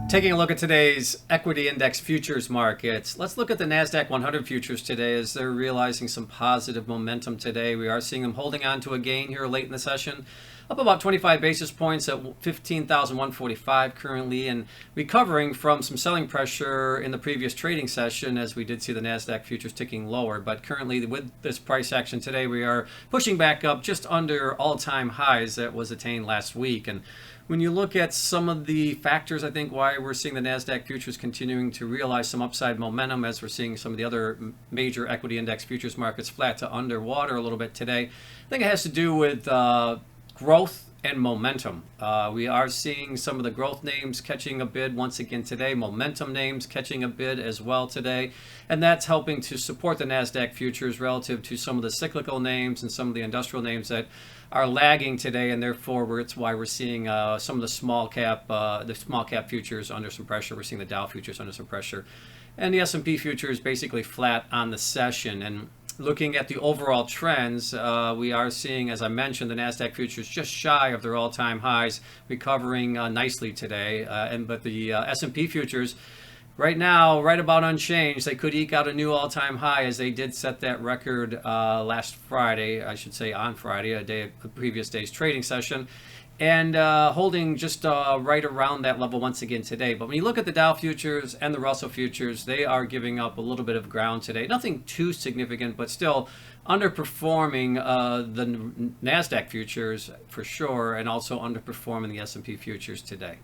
Taking a look at today's equity index futures markets, let's look at the NASDAQ 100 futures today as they're realizing some positive momentum today. We are seeing them holding on to a gain here late in the session, up about 25 basis points at 15,145 currently, and recovering from some selling pressure in the previous trading session as we did see the NASDAQ futures ticking lower. But currently with this price action today, we are pushing back up just under all-time highs that was attained last week. And when you look at some of the factors, I think, why we're seeing the NASDAQ futures continuing to realize some upside momentum as we're seeing some of the other major equity index futures markets flat to underwater a little bit today, I think it has to do with growth and momentum. We are seeing some of the growth names catching a bid once again today, momentum names catching a bid as well today, and that's helping to support the NASDAQ futures relative to some of the cyclical names and some of the industrial names that are lagging today, and therefore it's why we're seeing some of the small cap futures under some pressure. We're seeing the Dow futures under some pressure, and the S&P futures basically flat on the session. And looking at the overall trends, we are seeing, as I mentioned, the NASDAQ futures just shy of their all-time highs, recovering nicely today. But the S&P futures right now, right about unchanged. They could eke out a new all-time high as they did set that record last Friday, I should say on Friday, a previous day's trading session, and holding just right around that level once again today. But when you look at the Dow futures and the Russell futures, they are giving up a little bit of ground today. Nothing too significant, but still underperforming the NASDAQ futures for sure, and also underperforming the S&P futures today.